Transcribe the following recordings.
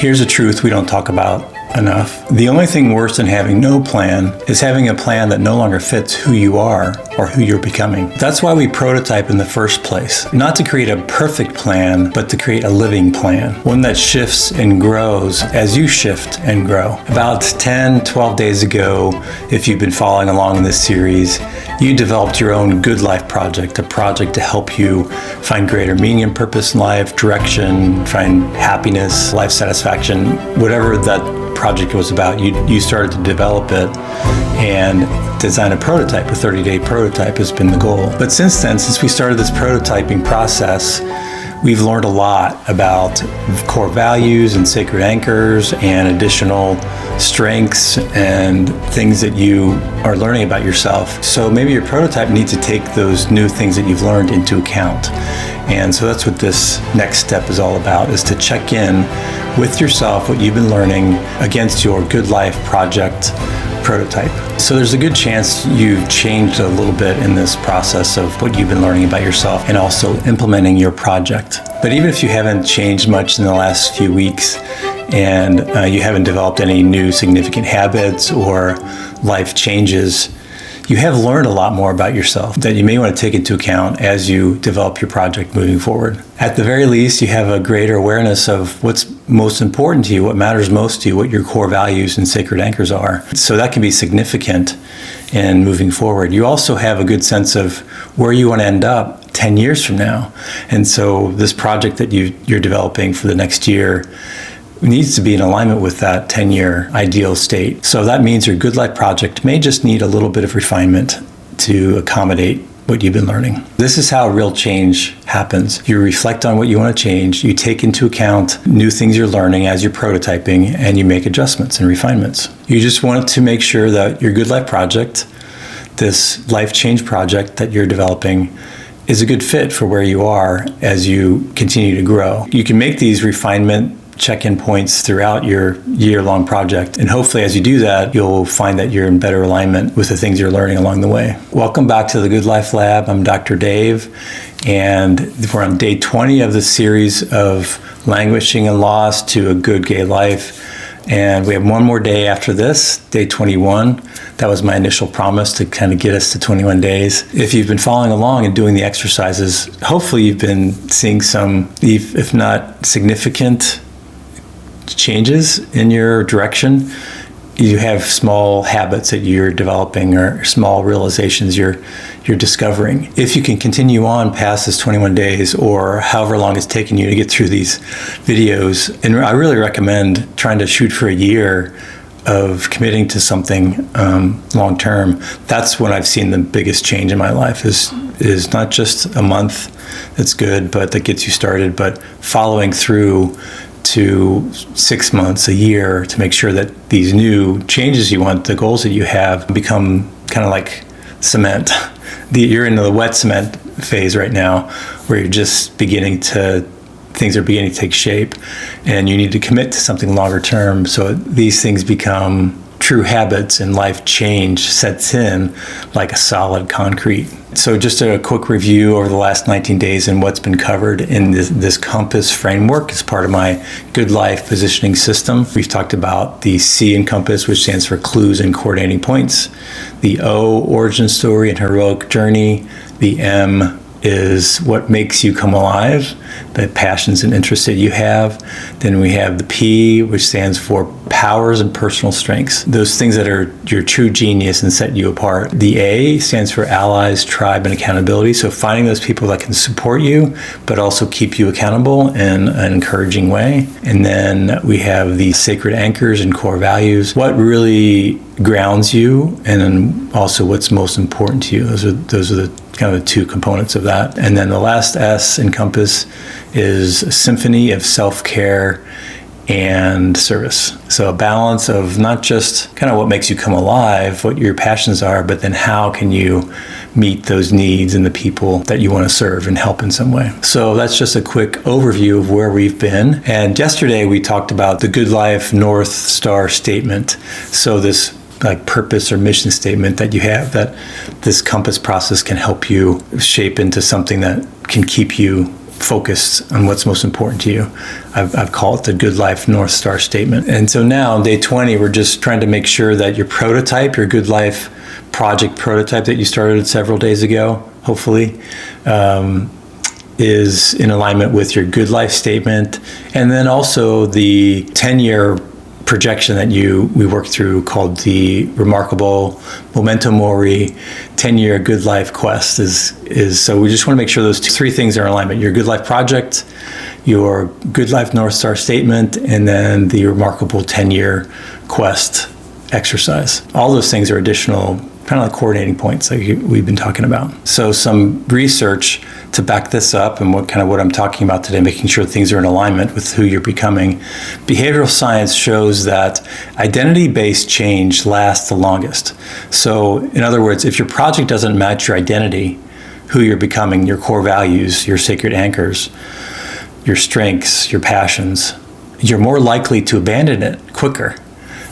Here's a truth we don't talk about enough. The only thing worse than having no plan is having a plan that no longer fits who you are or who you're becoming. That's why we prototype in the first place. Not to create a perfect plan, but to create a living plan. One that shifts and grows as you shift and grow. About 10, 12 days ago, if you've been following along in this series, you developed your own Good Life project, a project to help you find greater meaning and purpose in life, direction, find happiness, life satisfaction, whatever that project was about. You started to develop it and design a prototype. A 30-day prototype has been the goal. But since then, since we started this prototyping process, we've learned a lot about core values and sacred anchors and additional strengths and things that you are learning about yourself. So maybe your prototype needs to take those new things that you've learned into account. And so that's what this next step is all about, is to check in with yourself, what you've been learning against your Good Life project prototype. So there's a good chance you've changed a little bit in this process of what you've been learning about yourself and also implementing your project. But even if you haven't changed much in the last few weeks and you haven't developed any new significant habits or life changes, you have learned a lot more about yourself that you may want to take into account as you develop your project moving forward. At the very least, you have a greater awareness of what's most important to you, what matters most to you, what your core values and sacred anchors are. So that can be significant in moving forward. You also have a good sense of where you want to end up 10 years from now. And so this project that you're developing for the next year needs to be in alignment with that 10-year ideal state. So that means your Good Life project may just need a little bit of refinement to accommodate what you've been learning. This is how real change happens. You reflect on what you want to change, you take into account new things you're learning as you're prototyping, and you make adjustments and refinements. You just want to make sure that your Good Life project, this life change project that you're developing, is a good fit for where you are as you continue to grow. You can make these refinement check-in points throughout your year-long project. And hopefully as you do that, you'll find that you're in better alignment with the things you're learning along the way. Welcome back to the Good Life Lab. I'm Dr. Dave, and we're on day 20 of the series of Languishing and Lost to a Good Gay Life. And we have one more day after this, day 21. That was my initial promise to kind of get us to 21 days. If you've been following along and doing the exercises, hopefully you've been seeing some, if not significant, changes in your direction. You have small habits that you're developing or small realizations you're discovering. If you can continue on past this 21 days or however long it's taken you to get through these videos, and I really recommend trying to shoot for a year of committing to something long term. That's when I've seen the biggest change in my life is not just a month that's good, but that gets you started, but following through to 6 months, a year, to make sure that these new changes you want, the goals that you have, become kind of like cement. You're in the wet cement phase right now, where you're just things are beginning to take shape, and you need to commit to something longer term. So these things become true habits, and life change sets in like a solid concrete. So just a quick review over the last 19 days and what's been covered in this compass framework as part of my Good Life positioning system. We've talked about the C in compass, which stands for clues and coordinating points. The O, origin story and heroic journey. The M is what makes you come alive, the passions and interests that you have. Then we have the P, which stands for powers and personal strengths, those things that are your true genius and set you apart. The A stands for allies, tribe, and accountability. So finding those people that can support you, but also keep you accountable in an encouraging way. And then we have the sacred anchors and core values, what really grounds you, and then also what's most important to you. Those are the kind of the two components of that. And then the last S in compass is a symphony of self-care and service. So a balance of not just kind of what makes you come alive, what your passions are, but then how can you meet those needs and the people that you want to serve and help in some way. So that's just a quick overview of where we've been. And yesterday we talked about the Good Life North Star statement. So this like purpose or mission statement that you have, that this compass process can help you shape into something that can keep you focused on what's most important to you. I've called it the Good Life North Star statement. And so now on day 20, we're just trying to make sure that your prototype, your Good Life project prototype that you started several days ago, hopefully, is in alignment with your Good Life statement. And then also the 10-year projection that we worked through called the remarkable Memento Mori 10-year Good Life quest is so we just want to make sure those three things are in alignment: your Good Life project, your Good Life North Star statement, and then the remarkable 10-year quest exercise. All those things are additional kind of like coordinating points like we've been talking about. So some research to back this up and what I'm talking about today, making sure things are in alignment with who you're becoming. Behavioral science shows that identity-based change lasts the longest. So in other words, if your project doesn't match your identity, who you're becoming, your core values, your sacred anchors, your strengths, your passions, you're more likely to abandon it quicker.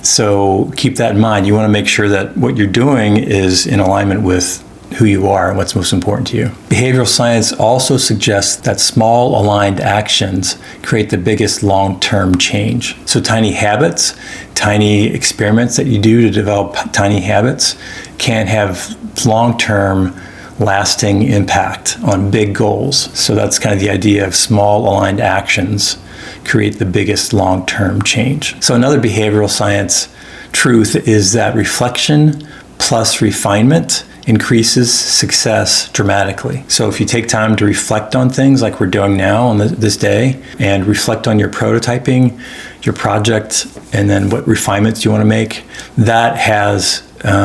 So keep that in mind. You want to make sure that what you're doing is in alignment with who you are and what's most important to you. Behavioral science also suggests that small aligned actions create the biggest long-term change. So tiny habits, tiny experiments that you do to develop tiny habits can have long-term lasting impact on big goals. So that's kind of the idea of small aligned actions create the biggest long-term change. So another behavioral science truth is that reflection plus refinement increases success dramatically. So if you take time to reflect on things like we're doing now on this day, and reflect on your prototyping, your project, and then what refinements you want to make, that has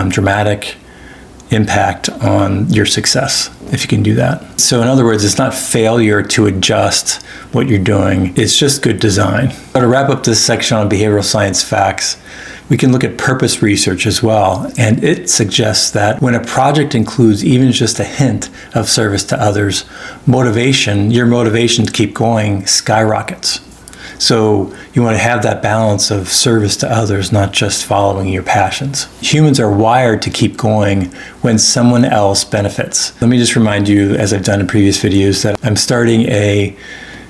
dramatic impact on your success if you can do that. So in other words, it's not failure to adjust what you're doing, it's just good design. So to wrap up this section on behavioral science facts, we can look at purpose research as well, and it suggests that when a project includes even just a hint of service to others, your motivation to keep going skyrockets. So you want to have that balance of service to others, not just following your passions. Humans are wired to keep going when someone else benefits. Let me just remind you, as I've done in previous videos, that I'm starting a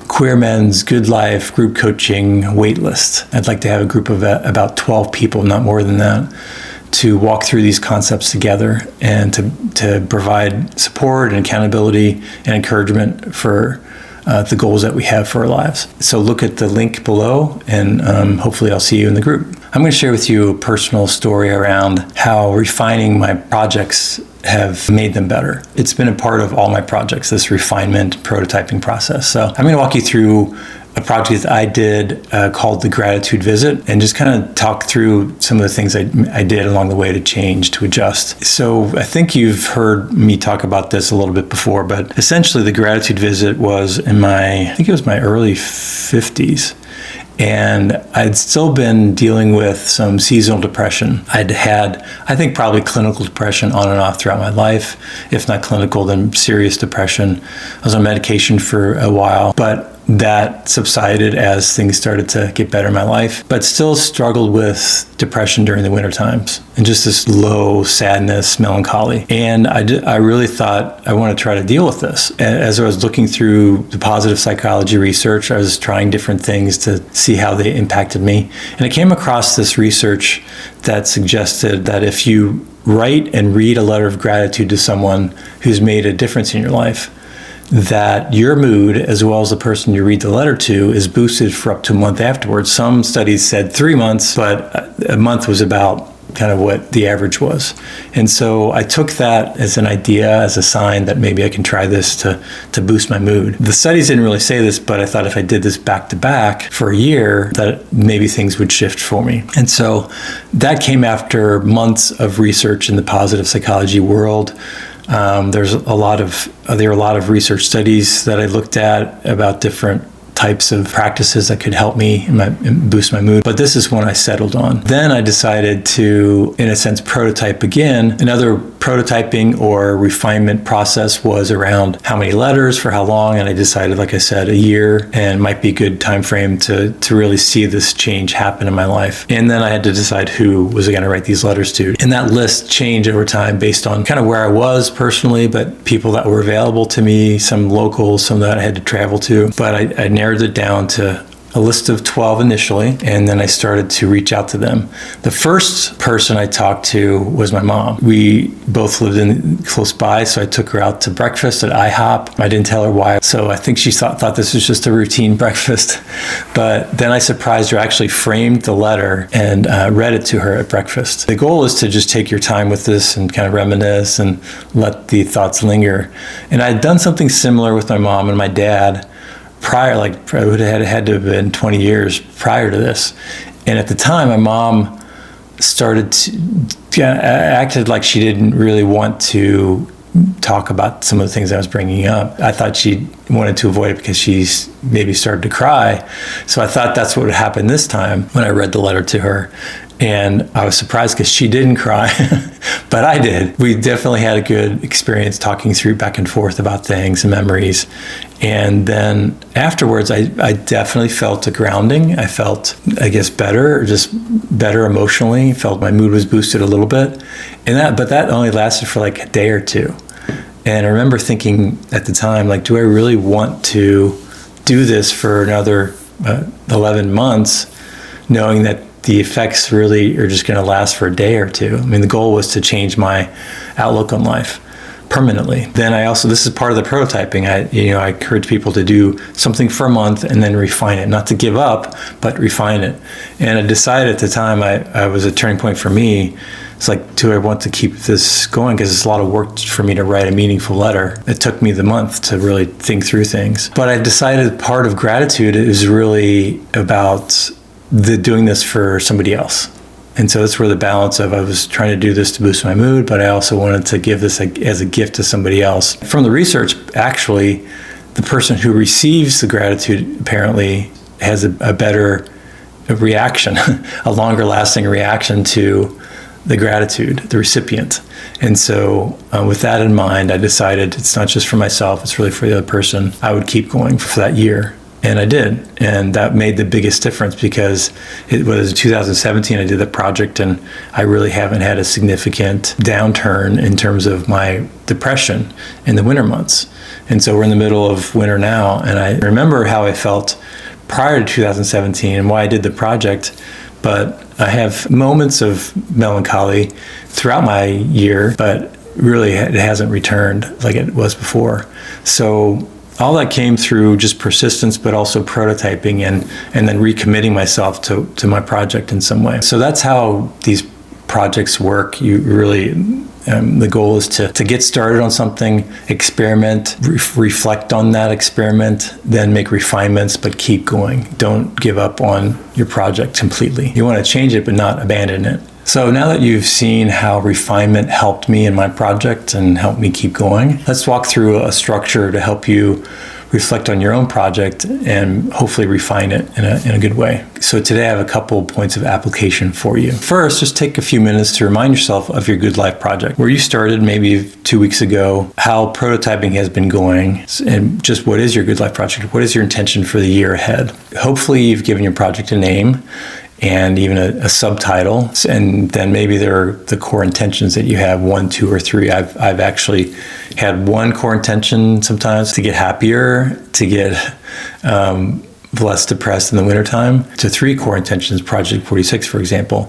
Queer Men's Good Life group coaching waitlist. I'd like to have a group of about 12 people, not more than that, to walk through these concepts together and to provide support and accountability and encouragement for the goals that we have for our lives. So look at the link below, and hopefully I'll see you in the group. I'm going to share with you a personal story around how refining my projects have made them better. It's been a part of all my projects, this refinement prototyping process. So I'm going to walk you through a project that I did called the Gratitude Visit, and just kind of talk through some of the things I did along the way to change, to adjust. So I think you've heard me talk about this a little bit before, but essentially the Gratitude Visit was I think it was my early 50s. And I'd still been dealing with some seasonal depression. I'd had, I think, probably clinical depression on and off throughout my life. If not clinical, then serious depression. I was on medication for a while, but that subsided as things started to get better in my life, but still struggled with depression during the winter times and just this low sadness, melancholy. And I really thought I want to try to deal with this. As I was looking through the positive psychology research, I was trying different things to see how they impacted me. And I came across this research that suggested that if you write and read a letter of gratitude to someone who's made a difference in your life, that your mood, as well as the person you read the letter to, is boosted for up to a month afterwards. Some studies said 3 months, but a month was about kind of what the average was. And so I took that as an idea, as a sign that maybe I can try this to boost my mood. The studies didn't really say this, but I thought if I did this back to back for a year, that maybe things would shift for me. And so that came after months of research in the positive psychology world. There were a lot of research studies that I looked at about different types of practices that could help me and boost my mood. But this is one I settled on. Then I decided to, in a sense, prototype again another prototyping or refinement process was around how many letters for how long, and I decided, like I said, a year and might be a good time frame to really see this change happen in my life. And then I had to decide who was I going to write these letters to. And that list changed over time based on kind of where I was personally, but people that were available to me, some local, some that I had to travel to. But I narrowed it down to a list of 12 initially, and then I started to reach out to them. The first person I talked to was my mom. We both lived in close by, so I took her out to breakfast at IHOP. I didn't tell her why, so I think she thought this was just a routine breakfast. But then I surprised her, actually framed the letter and read it to her at breakfast. The goal is to just take your time with this and kind of reminisce and let the thoughts linger. And I had done something similar with my mom and my dad prior, like it would have had to have been 20 years prior to this. And at the time, my mom started to acted like she didn't really want to talk about some of the things I was bringing up. I thought she wanted to avoid it because she's maybe started to cry. So I thought that's what would happen this time when I read the letter to her. And I was surprised because she didn't cry, but I did. We definitely had a good experience talking through back and forth about things and memories. And then afterwards, I definitely felt a grounding. I felt, I guess, better, just better emotionally. Felt my mood was boosted a little bit. But that only lasted for like a day or two. And I remember thinking at the time, like, do I really want to do this for another 11 months, knowing that the effects really are just going to last for a day or two? I mean, the goal was to change my outlook on life permanently. Then this is part of the prototyping. I encourage people to do something for a month and then refine it, not to give up, but refine it. And I decided at the time, I was a turning point for me. It's like, do I want to keep this going? Because it's a lot of work for me to write a meaningful letter. It took me the month to really think through things. But I decided part of gratitude is really about doing this for somebody else. And so that's where the balance of, I was trying to do this to boost my mood, but I also wanted to give this as a gift to somebody else. From the research, actually, the person who receives the gratitude apparently has a better reaction, a longer lasting reaction to the gratitude, the recipient. And so with that in mind, I decided it's not just for myself, it's really for the other person. I would keep going for that year. And I did. And that made the biggest difference because it was 2017 I did the project, and I really haven't had a significant downturn in terms of my depression in the winter months. And so we're in the middle of winter now, and I remember how I felt prior to 2017 and why I did the project. But I have moments of melancholy throughout my year, but really it hasn't returned like it was before. So all that came through just persistence, but also prototyping and then recommitting myself to my project in some way. So that's how these projects work. You really, the goal is to get started on something, experiment, reflect on that experiment, then make refinements, but keep going. Don't give up on your project completely. You want to change it, but not abandon it. So now that you've seen how refinement helped me in my project and helped me keep going, let's walk through a structure to help you reflect on your own project and hopefully refine it in a good way. So today I have a couple points of application for you. First, just take a few minutes to remind yourself of your Good Life project, where you started maybe 2 weeks ago, how prototyping has been going, and just what is your Good Life project? What is your intention for the year ahead? Hopefully you've given your project a name and even a subtitle, and then maybe there are the core intentions that you have, 1, 2, or 3. I've actually had one core intention sometimes to get happier, to get less depressed in the wintertime, to 3 core intentions, Project 46, for example,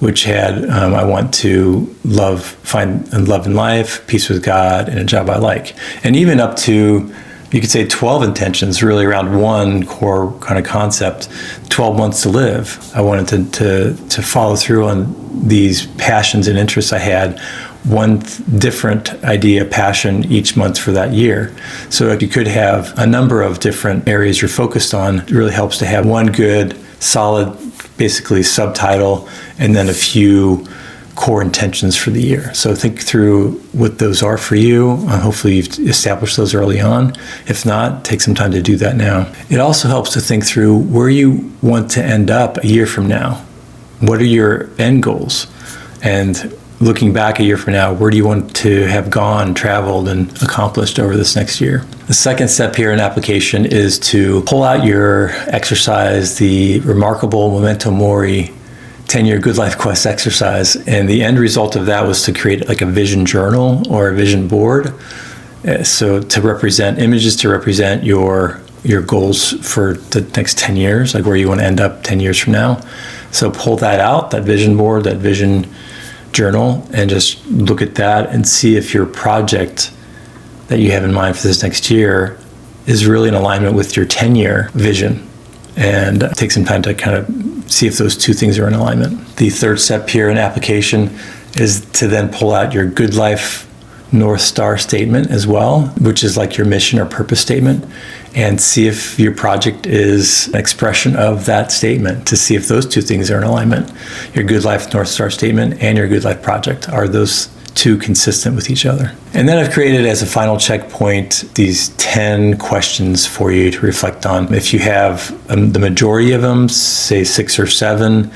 which had I want to find love in life, peace with God, and a job I like. And even up to, you could say 12 intentions, really around one core kind of concept, 12 months to live. I wanted to follow through on these passions and interests I had, one different idea, passion each month for that year. So you could have a number of different areas you're focused on. It really helps to have one good, solid, basically subtitle, and then a few core intentions for the year. So think through what those are for you. Hopefully you've established those early on. If not, take some time to do that now. It also helps to think through where you want to end up a year from now. What are your end goals? And looking back a year from now, where do you want to have gone, traveled, and accomplished over this next year? The second step here in application is to pull out your exercise, the remarkable Memento Mori 10-year Good Life Quest exercise. And the end result of that was to create like a vision journal or a vision board. So to represent images, to represent your goals for the next 10 years, like where you want to end up 10 years from now. So pull that out, that vision board, that vision journal, and just look at that and see if your project that you have in mind for this next year is really in alignment with your 10-year vision. And take some time to kind of see if those two things are in alignment. The third step here in application is to then pull out your Good Life North Star statement as well, which is like your mission or purpose statement, and see if your project is an expression of that statement, to see if those two things are in alignment. Your Good Life North Star statement and your Good Life project, are those two consistent with each other? And then I've created as a final checkpoint these 10 questions for you to reflect on. If you have the majority of them, say 6 or 7,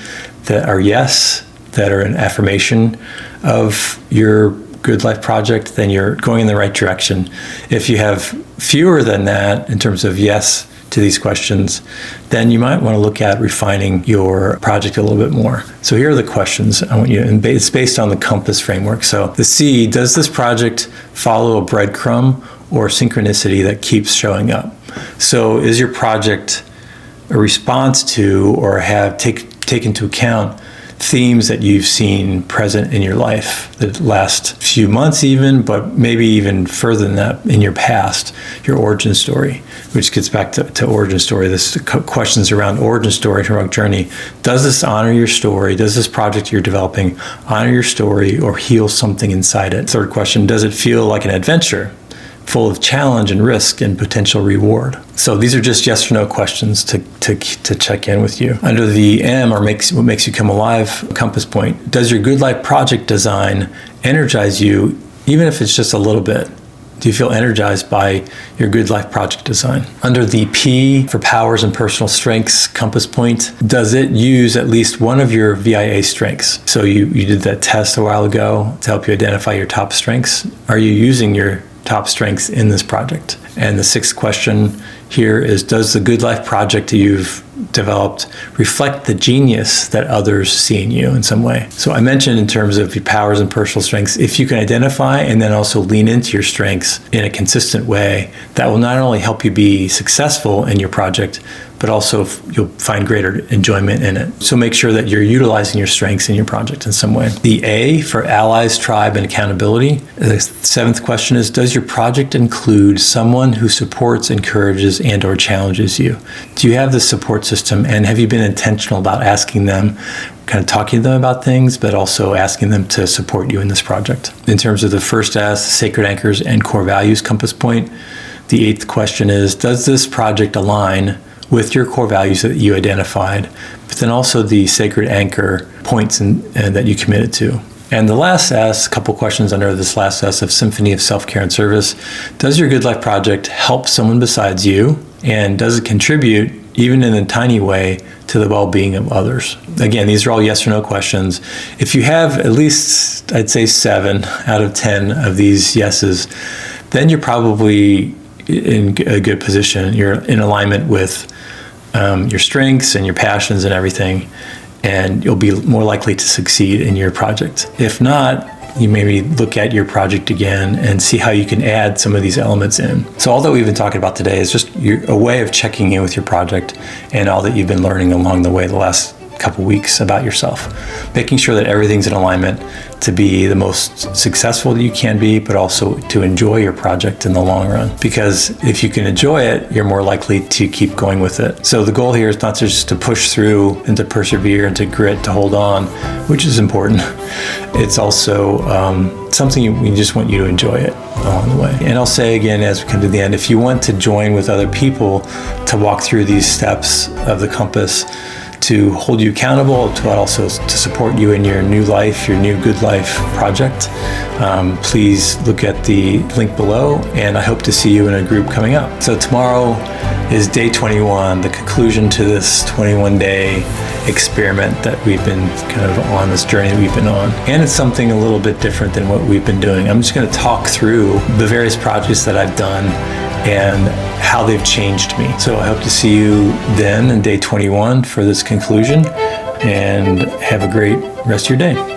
that are yes, that are an affirmation of your Good Life project, then you're going in the right direction. If you have fewer than that in terms of yes to these questions, then you might want to look at refining your project a little bit more. So here are the questions I want you, and it's based on the compass framework. So the C, does this project follow a breadcrumb or synchronicity that keeps showing up? So is your project a response to or have take into account themes that you've seen present in your life the last few months even, but maybe even further than that in your past, your origin story, which gets back to origin story. This questions around origin story, heroic journey. Does this honor your story? Does this project you're developing honor your story or heal something inside it? Third question, does it feel like an adventure full of challenge and risk and potential reward? So these are just yes or no questions to check in with you. Under the M, or what makes you come alive compass point, does your Good Life project design energize you, even if it's just a little bit? Do you feel energized by your Good Life project design? Under the P, for powers and personal strengths compass point, does it use at least one of your VIA strengths? So you did that test a while ago to help you identify your top strengths. Are you using your top strengths in this project? And the sixth question here is, does the Good Life project you've developed reflect the genius that others see in you in some way? So I mentioned in terms of your powers and personal strengths, if you can identify and then also lean into your strengths in a consistent way, that will not only help you be successful in your project, but also you'll find greater enjoyment in it. So make sure that you're utilizing your strengths in your project in some way. The A, for allies, tribe, and accountability. The seventh question is, does your project include someone who supports, encourages, and or challenges you? Do you have the support system, and have you been intentional about asking them, kind of talking to them about things, but also asking them to support you in this project? In terms of the first S, sacred anchors and core values compass point, the eighth question is, does this project align with your core values that you identified, but then also the sacred anchor points and that you committed to? And the last S, a couple questions under this last S of Symphony of Self-Care and Service, does your Good Life project help someone besides you? And does it contribute, even in a tiny way, to the well-being of others? Again, these are all yes or no questions. If you have at least, I'd say 7 out of 10 of these yeses, then you're probably in a good position. You're in alignment with your strengths and your passions and everything, and you'll be more likely to succeed in your project. If not, you maybe look at your project again and see how you can add some of these elements in. So all that we've been talking about today is just a way of checking in with your project and all that you've been learning along the way the last couple weeks about yourself, making sure that everything's in alignment to be the most successful that you can be, but also to enjoy your project in the long run. Because if you can enjoy it, you're more likely to keep going with it. So the goal here is not just to push through and to persevere and to grit, to hold on, which is important. It's also something we just want you to enjoy it along the way. And I'll say again, as we come to the end, if you want to join with other people to walk through these steps of the compass, to hold you accountable, to also to support you in your new life, your new Good Life project, please look at the link below, and I hope to see you in a group coming up. So tomorrow is day 21, the conclusion to this 21-day experiment that we've been kind of on, this journey that we've been on. And it's something a little bit different than what we've been doing. I'm just going to talk through the various projects that I've done and how they've changed me. So I hope to see you then in day 21 for this conclusion, and have a great rest of your day.